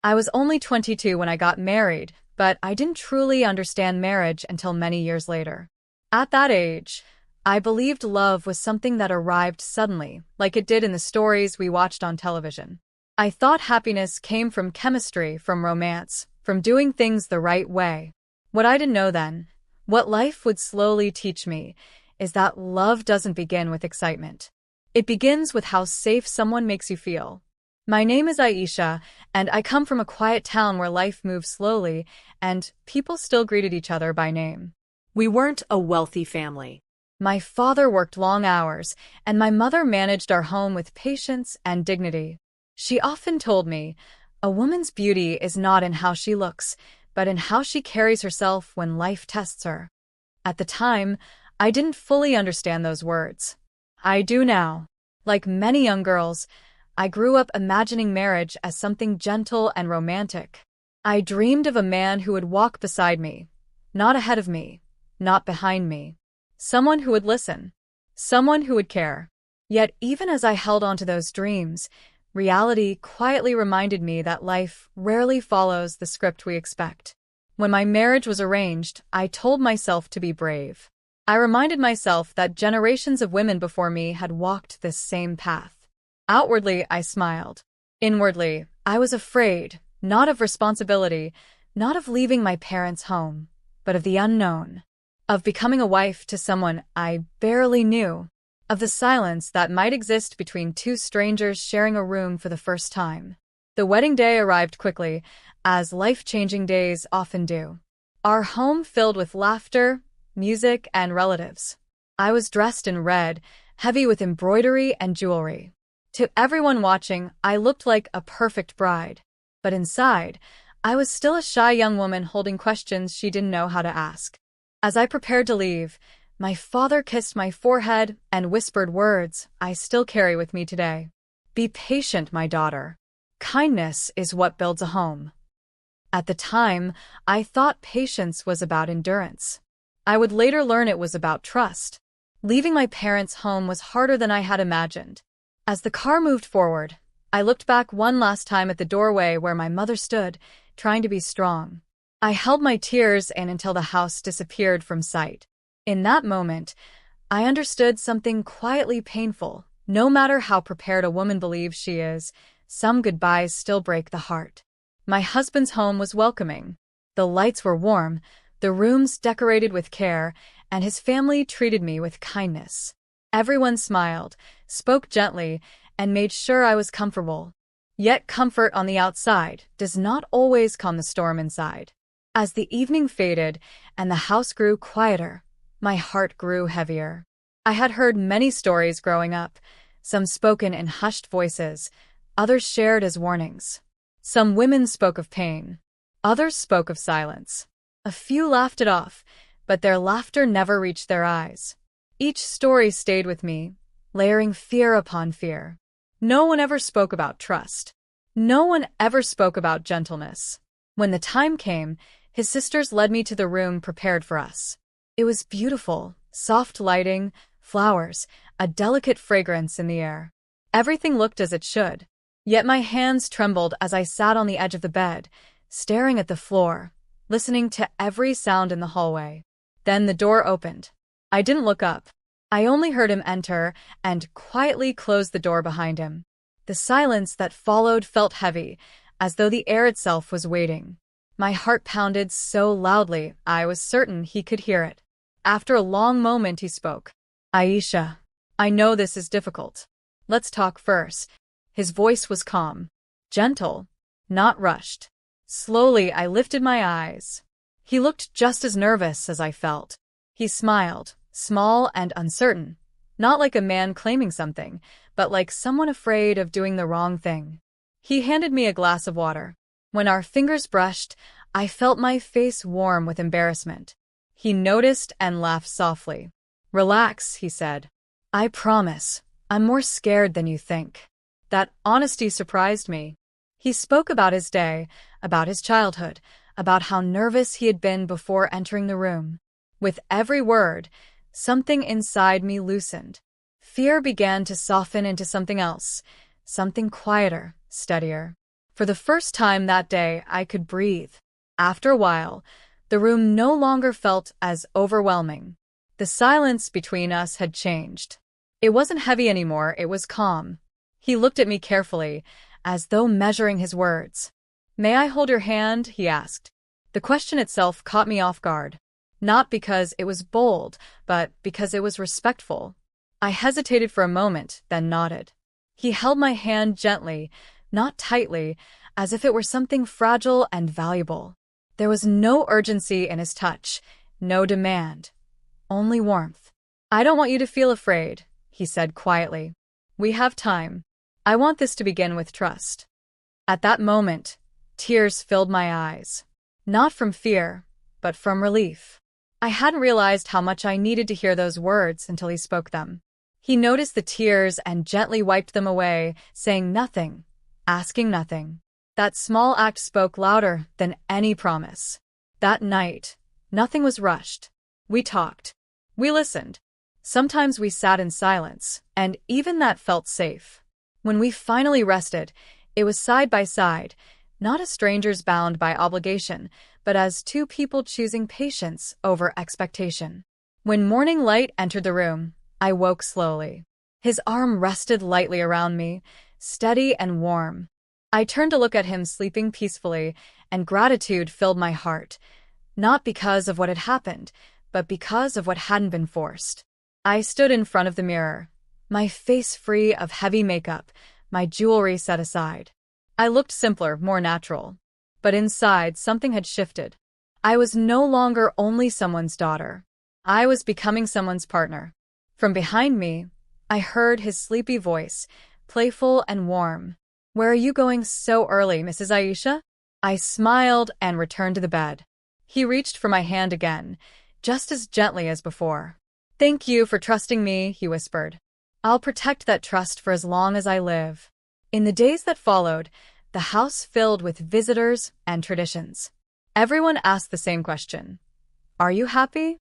I was only 22 when I got married, but I didn't truly understand marriage until many years later. At that age, I believed love was something that arrived suddenly, like it did in the stories we watched on television. I thought happiness came from chemistry, from romance, from doing things the right way. What I didn't know then, what life would slowly teach me, is that love doesn't begin with excitement. It begins with how safe someone makes you feel. My name is Aisha, and I come from a quiet town where life moves slowly, and people still greeted each other by name. We weren't a wealthy family. My father worked long hours, and my mother managed our home with patience and dignity. She often told me, "A woman's beauty is not in how she looks, but in how she carries herself when life tests her." At the time, I didn't fully understand those words. I do now. Like many young girls, I grew up imagining marriage as something gentle and romantic. I dreamed of a man who would walk beside me, not ahead of me, not behind me. Someone who would listen. Someone who would care. Yet even as I held on to those dreams, reality quietly reminded me that life rarely follows the script we expect. When my marriage was arranged, I told myself to be brave. I reminded myself that generations of women before me had walked this same path. Outwardly, I smiled. Inwardly, I was afraid, not of responsibility, not of leaving my parents' home, but of the unknown. Of becoming a wife to someone I barely knew. Of the silence that might exist between two strangers sharing a room for the first time. The wedding day arrived quickly, as life-changing days often do. Our home filled with laughter, music, and relatives. I was dressed in red, heavy with embroidery and jewelry. To everyone watching, I looked like a perfect bride. But inside, I was still a shy young woman holding questions she didn't know how to ask. As I prepared to leave, my father kissed my forehead and whispered words I still carry with me today. "Be patient, my daughter. Kindness is what builds a home." At the time, I thought patience was about endurance. I would later learn it was about trust. Leaving my parents' home was harder than I had imagined. As the car moved forward, I looked back one last time at the doorway where my mother stood, trying to be strong. I held my tears in until the house disappeared from sight. In that moment, I understood something quietly painful. No matter how prepared a woman believes she is, some goodbyes still break the heart. My husband's home was welcoming. The lights were warm, the rooms decorated with care, and his family treated me with kindness. Everyone smiled, spoke gently, and made sure I was comfortable. Yet comfort on the outside does not always calm the storm inside. As the evening faded and the house grew quieter, my heart grew heavier. I had heard many stories growing up, some spoken in hushed voices, others shared as warnings. Some women spoke of pain, others spoke of silence. A few laughed it off, but their laughter never reached their eyes. Each story stayed with me, layering fear upon fear. No one ever spoke about trust. No one ever spoke about gentleness. When the time came, his sisters led me to the room prepared for us. It was beautiful, soft lighting, flowers, a delicate fragrance in the air. Everything looked as it should. Yet my hands trembled as I sat on the edge of the bed, staring at the floor, listening to every sound in the hallway. Then the door opened. I didn't look up. I only heard him enter and quietly close the door behind him. The silence that followed felt heavy, as though the air itself was waiting. My heart pounded so loudly I was certain he could hear it. After a long moment he spoke. "Aisha, I know this is difficult. Let's talk first." His voice was calm, gentle, not rushed. Slowly I lifted my eyes. He looked just as nervous as I felt. He smiled, small and uncertain, not like a man claiming something, but like someone afraid of doing the wrong thing. He handed me a glass of water. When our fingers brushed, I felt my face warm with embarrassment. He noticed and laughed softly. "Relax," he said. "I promise, I'm more scared than you think." That honesty surprised me. He spoke about his day, about his childhood, about how nervous he had been before entering the room. With every word, something inside me loosened. Fear began to soften into something else, something quieter, steadier. For the first time that day, I could breathe. After a while, the room no longer felt as overwhelming. The silence between us had changed. It wasn't heavy anymore, it was calm. He looked at me carefully, as though measuring his words. "May I hold your hand?" he asked. The question itself caught me off guard. Not because it was bold, but because it was respectful. I hesitated for a moment, then nodded. He held my hand gently, not tightly, as if it were something fragile and valuable. There was no urgency in his touch, no demand, only warmth. "I don't want you to feel afraid," he said quietly. "We have time. I want this to begin with trust." At that moment, tears filled my eyes. Not from fear, but from relief. I hadn't realized how much I needed to hear those words until he spoke them. He noticed the tears and gently wiped them away, saying nothing, asking nothing. That small act spoke louder than any promise. That night, nothing was rushed. We talked. We listened. Sometimes we sat in silence, and even that felt safe. When we finally rested, it was side by side, not as strangers bound by obligation, but as two people choosing patience over expectation. When morning light entered the room, I woke slowly. His arm rested lightly around me, steady and warm. I turned to look at him sleeping peacefully, and gratitude filled my heart, not because of what had happened, but because of what hadn't been forced. I stood in front of the mirror, my face free of heavy makeup, my jewelry set aside. I looked simpler, more natural. But inside, something had shifted. I was no longer only someone's daughter. I was becoming someone's partner. From behind me, I heard his sleepy voice, playful and warm. "Where are you going so early, Mrs. Aisha?" I smiled and returned to the bed. He reached for my hand again, just as gently as before. "Thank you for trusting me," he whispered. "I'll protect that trust for as long as I live." In the days that followed, the house filled with visitors and traditions. Everyone asked the same question. "Are you happy?"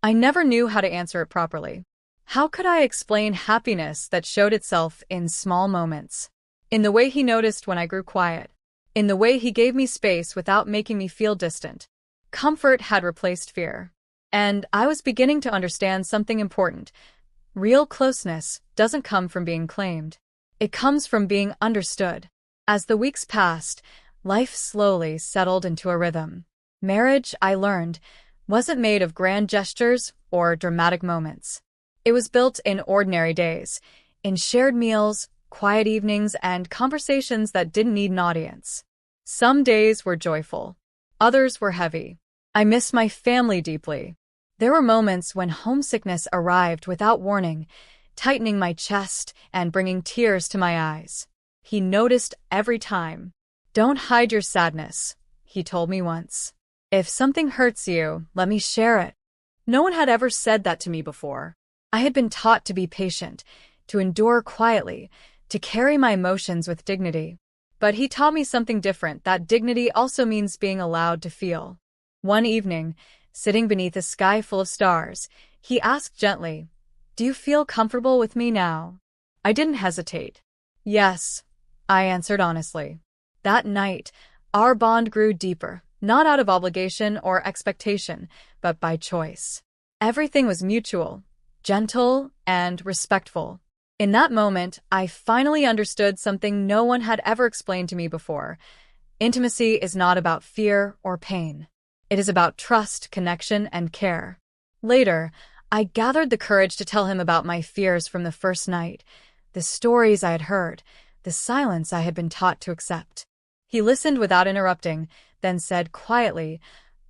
I never knew how to answer it properly. How could I explain happiness that showed itself in small moments? In the way he noticed when I grew quiet. In the way he gave me space without making me feel distant. Comfort had replaced fear. And I was beginning to understand something important. Real closeness doesn't come from being claimed. It comes from being understood. As the weeks passed, life slowly settled into a rhythm. Marriage, I learned, wasn't made of grand gestures or dramatic moments. It was built in ordinary days, in shared meals, quiet evenings, and conversations that didn't need an audience. Some days were joyful. Others were heavy. I missed my family deeply. There were moments when homesickness arrived without warning, tightening my chest and bringing tears to my eyes. He noticed every time. "Don't hide your sadness," he told me once. "If something hurts you, let me share it." No one had ever said that to me before. I had been taught to be patient, to endure quietly, to carry my emotions with dignity. But he taught me something different, that dignity also means being allowed to feel. One evening, sitting beneath a sky full of stars, he asked gently, "Do you feel comfortable with me now?" I didn't hesitate. "Yes," I answered honestly. That night, our bond grew deeper, not out of obligation or expectation, but by choice. Everything was mutual, gentle, and respectful. In that moment, I finally understood something no one had ever explained to me before. Intimacy is not about fear or pain. It is about trust, connection, and care. Later, I gathered the courage to tell him about my fears from the first night, the stories I had heard, the silence I had been taught to accept. He listened without interrupting, then said quietly,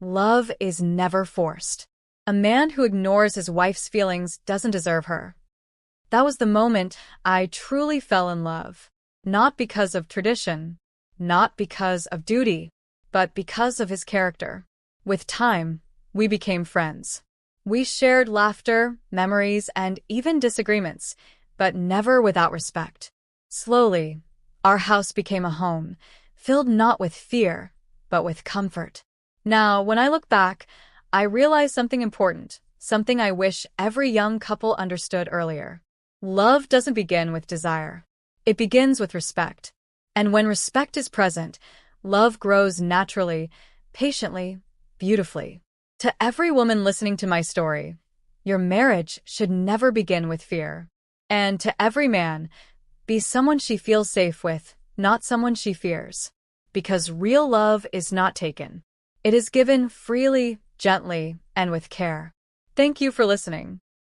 "Love is never forced. A man who ignores his wife's feelings doesn't deserve her." That was the moment I truly fell in love. Not because of tradition, not because of duty, but because of his character. With time, we became friends. We shared laughter, memories, and even disagreements, but never without respect. Slowly, our house became a home, filled not with fear, but with comfort. Now, when I look back, I realize something important, something I wish every young couple understood earlier. Love doesn't begin with desire. It begins with respect. And when respect is present, love grows naturally, patiently, beautifully. To every woman listening to my story, your marriage should never begin with fear. And to every man, be someone she feels safe with, not someone she fears. Because real love is not taken. It is given freely, gently, and with care. Thank you for listening.